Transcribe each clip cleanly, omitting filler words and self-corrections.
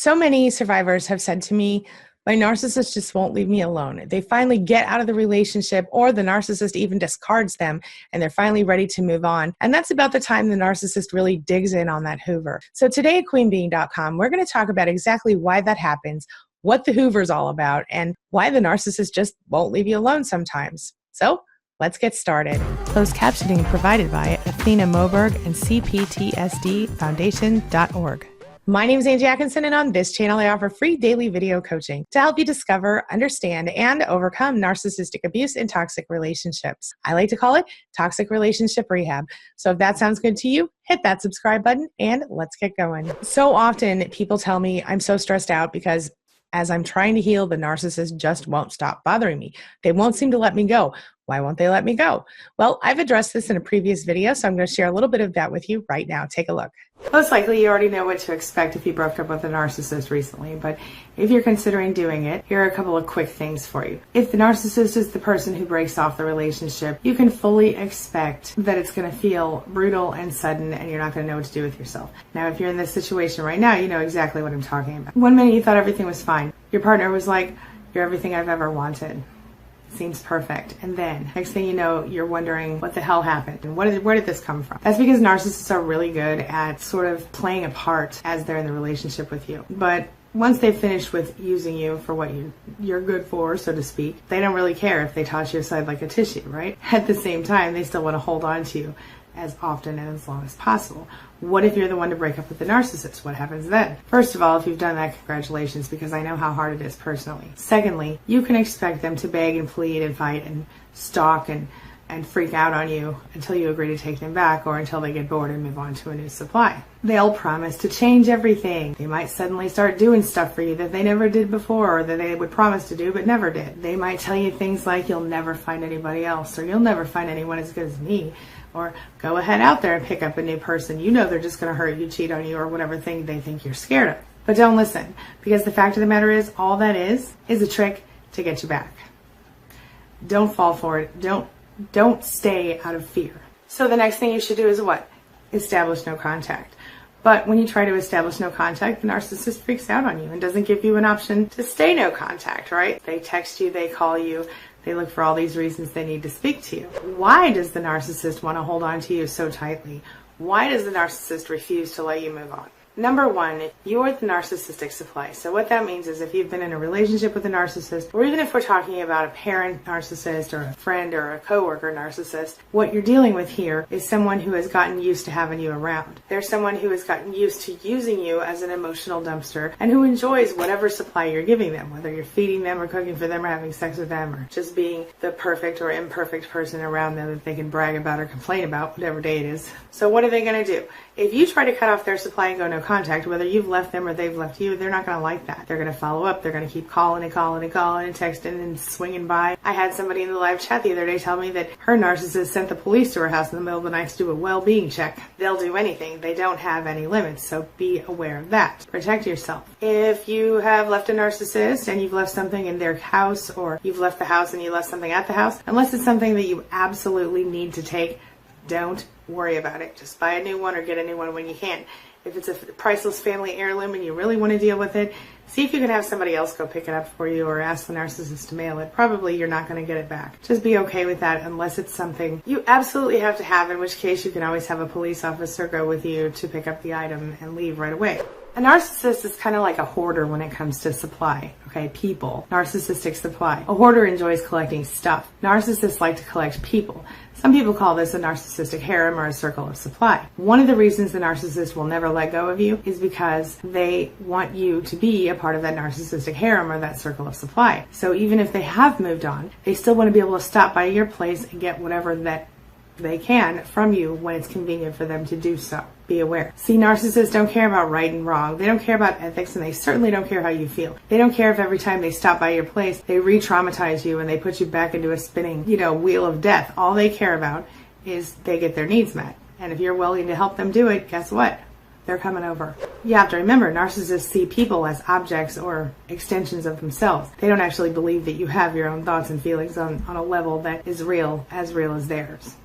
So many survivors have said to me, my narcissist just won't leave me alone. They finally get out of the relationship, or the narcissist even discards them and they're finally ready to move on. And that's about the time the narcissist really digs in on that Hoover. So today at queenbeing.com, we're going to talk about exactly why that happens, what the Hoover's all about, and why the narcissist just won't leave you alone sometimes. So let's get started. Closed captioning provided by Athena Moberg and cptsdfoundation.org. My name is Angie Atkinson, and on this channel, I offer free daily video coaching to help you discover, understand, and overcome narcissistic abuse in toxic relationships. I like to call it toxic relationship rehab. So if that sounds good to you, hit that subscribe button and let's get going. So often people tell me I'm so stressed out because as I'm trying to heal, the narcissist just won't stop bothering me. They won't seem to let me go. Why won't they let me go? Well, I've addressed this in a previous video, so I'm going to share a little bit of that with you right now. Take a look. Most likely you already know what to expect if you broke up with a narcissist recently, but if you're considering doing it, here are a couple of quick things for you. If the narcissist is the person who breaks off the relationship, you can fully expect that it's going to feel brutal and sudden and you're not going to know what to do with yourself. Now, if you're in this situation right now, you know exactly what I'm talking about. One minute you thought everything was fine. Your partner was like, "You're everything I've ever wanted. Seems perfect." And then next thing you know, you're wondering what the hell happened and where did this come from? That's because narcissists are really good at sort of playing a part as they're in the relationship with you. But once they've finished with using you for what you're good for, so to speak, they don't really care if they toss you aside like a tissue, right? At the same time, they still want to hold on to you as often and as long as possible. What if you're the one to break up with the narcissist? What happens then? First of all, if you've done that, congratulations, because I know how hard it is personally. Secondly, you can expect them to beg and plead and fight and stalk and freak out on you until you agree to take them back or until they get bored and move on to a new supply. They'll promise to change everything. They might suddenly start doing stuff for you that they never did before or that they would promise to do but never did. They might tell you things like, "You'll never find anybody else," or "You'll never find anyone as good as me," or "Go ahead out there and pick up a new person. You know they're just going to hurt you, cheat on you," or whatever thing they think you're scared of. But don't listen, because the fact of the matter is, all that is a trick to get you back. Don't fall for it. Don't stay out of fear. So the next thing you should do is what? Establish no contact. But when you try to establish no contact, the narcissist freaks out on you and doesn't give you an option to stay no contact, right? They text you, they call you, they look for all these reasons they need to speak to you. Why does the narcissist want to hold on to you so tightly? Why does the narcissist refuse to let you move on? Number one, you're the narcissistic supply. So what that means is if you've been in a relationship with a narcissist, or even if we're talking about a parent narcissist or a friend or a coworker narcissist, what you're dealing with here is someone who has gotten used to having you around. They're someone who has gotten used to using you as an emotional dumpster and who enjoys whatever supply you're giving them, whether you're feeding them or cooking for them or having sex with them or just being the perfect or imperfect person around them that they can brag about or complain about, whatever day it is. So what are they going to do? If you try to cut off their supply and go no contact, whether you've left them or they've left you, they're not going to like that. They're going to follow up. They're going to keep calling and texting and swinging by. I had somebody in the live chat the other day tell me that her narcissist sent the police to her house in the middle of the night to do a well-being check. They'll do anything. They don't have any limits, so be aware of that. Protect yourself. If you have left a narcissist and you've left something in their house, or you've left the house and you left something at the house, unless it's something that you absolutely need to take, don't worry about it. Just buy a new one or get a new one when you can. If it's a priceless family heirloom and you really want to deal with it, see if you can have somebody else go pick it up for you or ask the narcissist to mail it. Probably you're not going to get it back. Just be okay with that unless it's something you absolutely have to have, in which case you can always have a police officer go with you to pick up the item and leave right away. A narcissist is kind of like a hoarder when it comes to supply. Okay, people. Narcissistic supply. A hoarder enjoys collecting stuff. Narcissists like to collect people. Some people call this a narcissistic harem or a circle of supply. One of the reasons the narcissist will never let go of you is because they want you to be a part of that narcissistic harem or that circle of supply. So even if they have moved on, they still want to be able to stop by your place and get whatever that they can from you when it's convenient for them to do so. Be aware. See, narcissists don't care about right and wrong. They don't care about ethics, and they certainly don't care how you feel. They don't care if every time they stop by your place, they re-traumatize you and they put you back into a spinning, wheel of death. All they care about is they get their needs met. And if you're willing to help them do it, guess what? They're coming over. You have to remember, narcissists see people as objects or extensions of themselves. They don't actually believe that you have your own thoughts and feelings on a level that is real as theirs.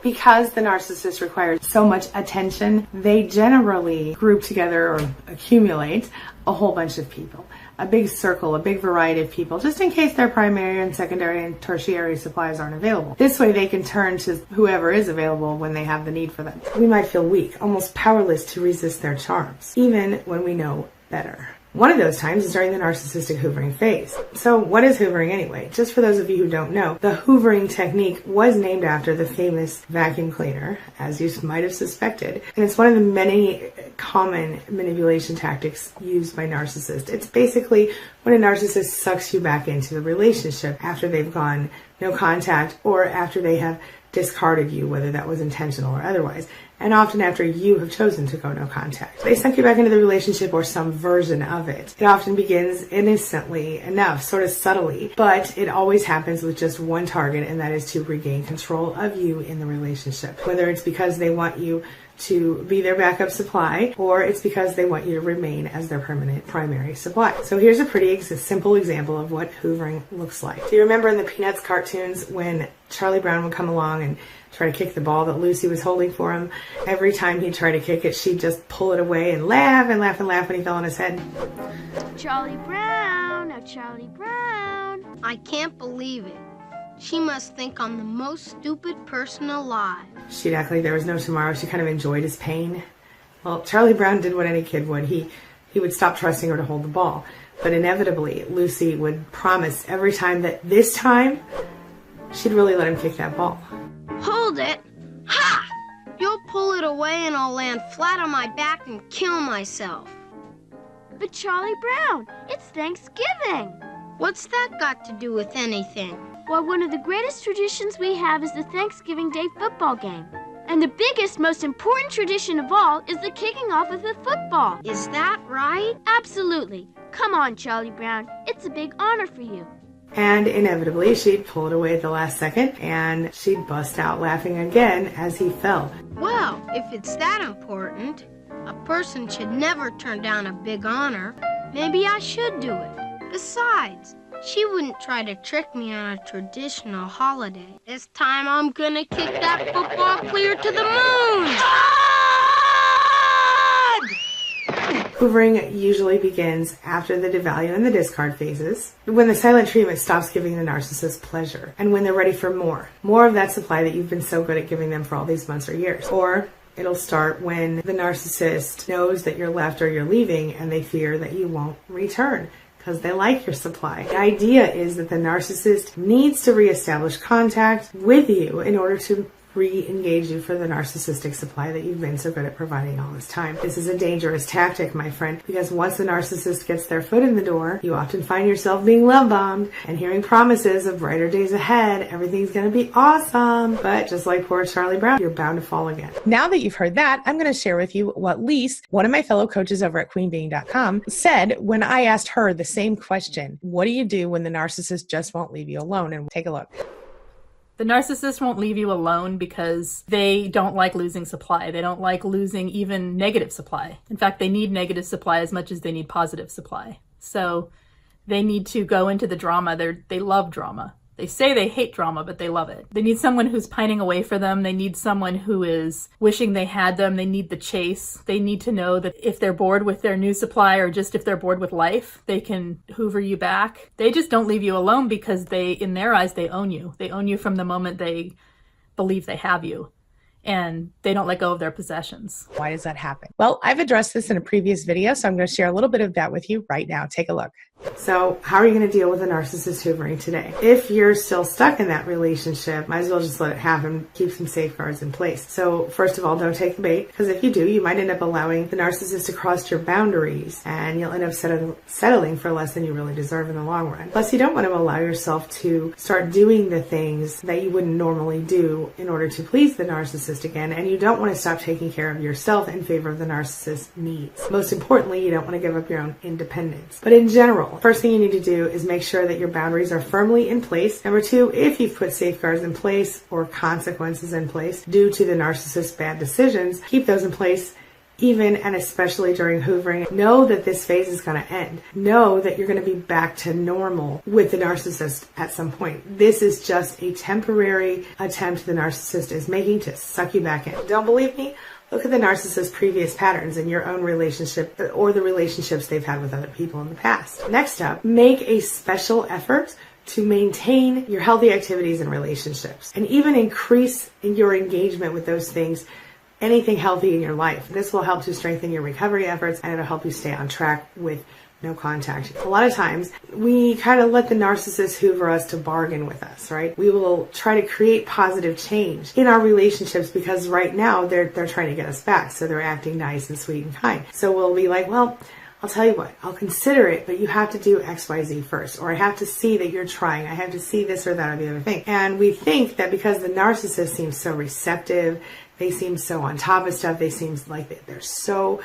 Because the narcissist requires so much attention, they generally group together or accumulate a whole bunch of people. A big circle, a big variety of people, just in case their primary and secondary and tertiary supplies aren't available. This way they can turn to whoever is available when they have the need for them. We might feel weak, almost powerless to resist their charms, even when we know better. One of those times is during the narcissistic hoovering phase. So what is hoovering anyway? Just for those of you who don't know, the Hoovering Technique was named after the famous vacuum cleaner, as you might have suspected. And it's one of the many common manipulation tactics used by narcissists. It's basically when a narcissist sucks you back into the relationship after they've gone no contact or after they have discarded you, whether that was intentional or otherwise, and often after you have chosen to go no contact. They suck you back into the relationship or some version of it. It often begins innocently enough, sort of subtly, but it always happens with just one target, and that is to regain control of you in the relationship. Whether it's because they want you to be their backup supply, or it's because they want you to remain as their permanent primary supply. So here's a pretty simple example of what hoovering looks like. Do you remember in the Peanuts cartoons when Charlie Brown would come along and try to kick the ball that Lucy was holding for him? Every time he'd try to kick it, she'd just pull it away and laugh and laugh and laugh when he fell on his head. Charlie Brown, oh Charlie Brown. I can't believe it. She must think I'm the most stupid person alive. She'd act like there was no tomorrow. She kind of enjoyed his pain. Well, Charlie Brown did what any kid would. He would stop trusting her to hold the ball. But inevitably, Lucy would promise every time that this time, she'd really let him kick that ball. Hold it! Ha! You'll pull it away and I'll land flat on my back and kill myself. But Charlie Brown, it's Thanksgiving. What's that got to do with anything? Well, one of the greatest traditions we have is the Thanksgiving Day football game. And the biggest, most important tradition of all is the kicking off of the football. Is that right? Absolutely. Come on, Charlie Brown. It's a big honor for you. And inevitably, she'd pull it away at the last second, and she'd bust out laughing again as he fell. Well, if it's that important, a person should never turn down a big honor. Maybe I should do it. Besides, she wouldn't try to trick me on a traditional holiday. This time I'm gonna kick that football clear to the moon! Hoovering usually begins after the devalue and the discard phases, when the silent treatment stops giving the narcissist pleasure, and when they're ready for more of that supply that you've been so good at giving them for all these months or years. Or it'll start when the narcissist knows that you're left or you're leaving and they fear that you won't return, because they like your supply. The idea is that the narcissist needs to reestablish contact with you in order to re-engage you for the narcissistic supply that you've been so good at providing all this time. This is a dangerous tactic, my friend, because once the narcissist gets their foot in the door, you often find yourself being love-bombed and hearing promises of brighter days ahead. Everything's going to be awesome. But just like poor Charlie Brown, you're bound to fall again. Now that you've heard that, I'm going to share with you what Lise, one of my fellow coaches over at queenbeing.com, said when I asked her the same question. What do you do when the narcissist just won't leave you alone? And take a look. The narcissist won't leave you alone because they don't like losing supply. They don't like losing even negative supply. In fact, they need negative supply as much as they need positive supply. So they need to go into the drama. They love drama. They say they hate drama, but they love it. They need someone who's pining away for them. They need someone who is wishing they had them. They need the chase. They need to know that if they're bored with their new supply or just if they're bored with life, they can hoover you back. They just don't leave you alone because in their eyes, they own you. They own you from the moment they believe they have you. And they don't let go of their possessions. Why does that happen? Well, I've addressed this in a previous video, so I'm going to share a little bit of that with you right now. Take a look. So how are you going to deal with a narcissist hoovering today? If you're still stuck in that relationship, might as well just let it happen. Keep some safeguards in place. So first of all, don't take the bait, because if you do, you might end up allowing the narcissist to cross your boundaries, and you'll end up settling for less than you really deserve in the long run. Plus, you don't want to allow yourself to start doing the things that you wouldn't normally do in order to please the narcissist again, and you don't want to stop taking care of yourself in favor of the narcissist's needs. Most importantly, you don't want to give up your own independence. But in general, first thing you need to do is make sure that your boundaries are firmly in place. Number two, if you've put safeguards in place or consequences in place due to the narcissist's bad decisions, keep those in place even and especially during hoovering. Know that this phase is going to end. Know that you're going to be back to normal with the narcissist at some point. This is just a temporary attempt the narcissist is making to suck you back in. Don't believe me? Look at the narcissist's previous patterns in your own relationship or the relationships they've had with other people in the past. Next up, make a special effort to maintain your healthy activities and relationships, and even increase your engagement with those things, anything healthy in your life. This will help to strengthen your recovery efforts, and it'll help you stay on track with no contact. A lot of times we kind of let the narcissist hoover us to bargain with us, right? We will try to create positive change in our relationships because right now they're trying to get us back. So they're acting nice and sweet and kind. So we'll be like, well, I'll tell you what, I'll consider it, but you have to do X, Y, Z first. Or I have to see that you're trying. I have to see this or that or the other thing. And we think that because the narcissist seems so receptive, they seem so on top of stuff, they seem like they're so,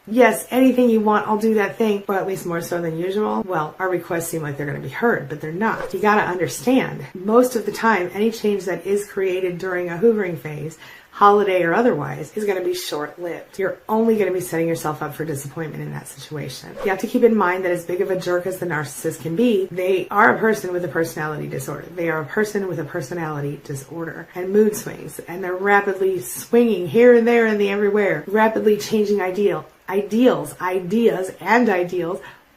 yes, anything you want, I'll do that thing, or at least more so than usual. Well, our requests seem like they're going to be heard, but they're not. You got to understand, most of the time, any change that is created during a hoovering phase, holiday or otherwise, is going to be short-lived. You're only going to be setting yourself up for disappointment in that situation. You have to keep in mind that as big of a jerk as the narcissist can be, they are a person with a personality disorder. They are a person with a personality disorder and mood swings, and they're rapidly swinging here and there and the everywhere, rapidly changing ideas,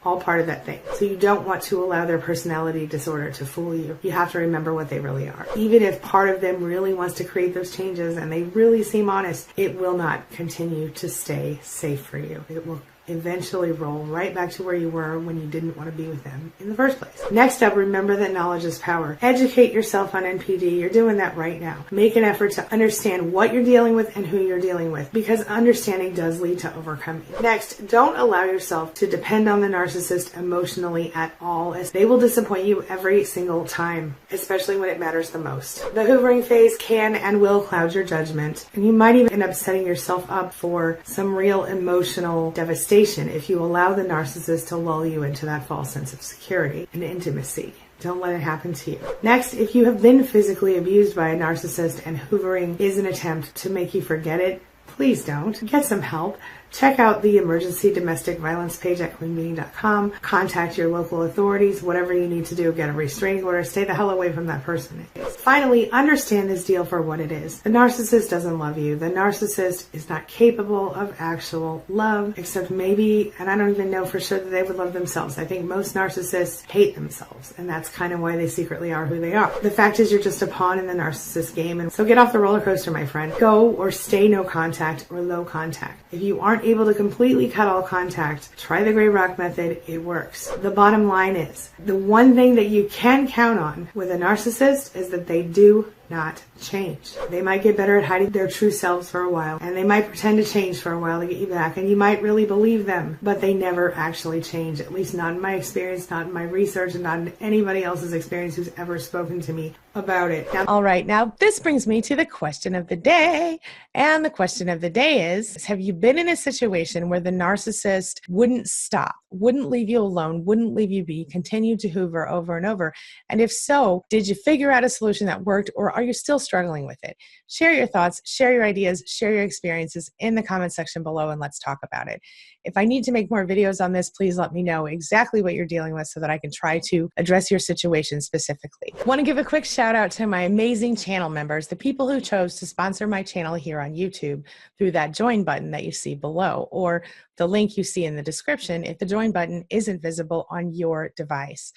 all part of that thing. So you don't want to allow their personality disorder to fool you. You have to remember what they really are. Even if part of them really wants to create those changes and they really seem honest, it will not continue to stay safe for you. It will eventually roll right back to where you were when you didn't want to be with them in the first place. Next up, remember that knowledge is power. Educate yourself on NPD. You're doing that right now. Make an effort to understand what you're dealing with and who you're dealing with, because understanding does lead to overcoming. Next, don't allow yourself to depend on the narcissist emotionally at all, as they will disappoint you every single time, especially when it matters the most. The hoovering phase can and will cloud your judgment, and you might even end up setting yourself up for some real emotional devastation if you allow the narcissist to lull you into that false sense of security and intimacy. Don't let it happen to you. Next, if you have been physically abused by a narcissist and hoovering is an attempt to make you forget it, please don't. Get some help. Check out the emergency domestic violence page at queenbeeing.com. Contact your local authorities, whatever you need to do. Get a restraining order. Stay the hell away from that person. Finally, understand this deal for what it is. The narcissist doesn't love you. The narcissist is not capable of actual love, except maybe, and I don't even know for sure that they would love themselves. I think most narcissists hate themselves, and that's kind of why they secretly are who they are. The fact is you're just a pawn in the narcissist game, and so get off the roller coaster, my friend. Go or stay no contact or low contact. If you aren't able to completely cut all contact, try the gray rock method. It works. The bottom line is, the one thing that you can count on with a narcissist is that they do not change. They might get better at hiding their true selves for a while, and they might pretend to change for a while to get you back, and you might really believe them, but they never actually change, at least not in my experience, not in my research, and not in anybody else's experience who's ever spoken to me about it. All right, now this brings me to the question of the day, and the question of the day is, have you been in a situation where the narcissist wouldn't stop, wouldn't leave you alone, wouldn't leave you be, continued to hoover over and over? And if so, did you figure out a solution that worked, or are you still struggling with it? Share your thoughts, share your ideas, share your experiences in the comment section below, and let's talk about it. If I need to make more videos on this, please let me know exactly what you're dealing with so that I can try to address your situation specifically. I want to give a quick shout out to my amazing channel members, the people who chose to sponsor my channel here on YouTube through that join button that you see below, or the link you see in the description if the join button isn't visible on your device.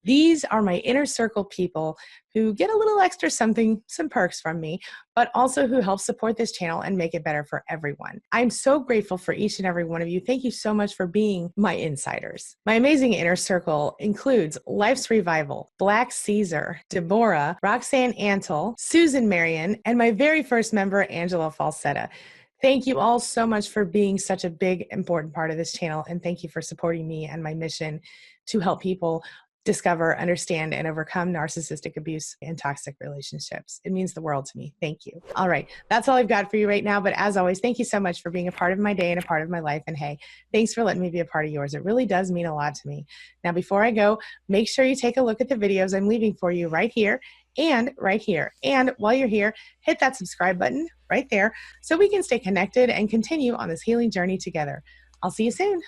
These are my inner circle people who get a little extra something, some perks from me, but also who help support this channel and make it better for everyone. I'm so grateful for each and every one of you. Thank you so much for being my insiders. My amazing inner circle includes Life's Revival, Black Caesar, Deborah, Roxanne Antle, Susan Marion, and my very first member, Angela Falsetta. Thank you all so much for being such a big, important part of this channel, and thank you for supporting me and my mission to help people discover, understand, and overcome narcissistic abuse and toxic relationships. It means the world to me. Thank you. All right, that's all I've got for you right now. But as always, thank you so much for being a part of my day and a part of my life. And hey, thanks for letting me be a part of yours. It really does mean a lot to me. Now, before I go, make sure you take a look at the videos I'm leaving for you right here and right here. And while you're here, hit that subscribe button right there so we can stay connected and continue on this healing journey together. I'll see you soon.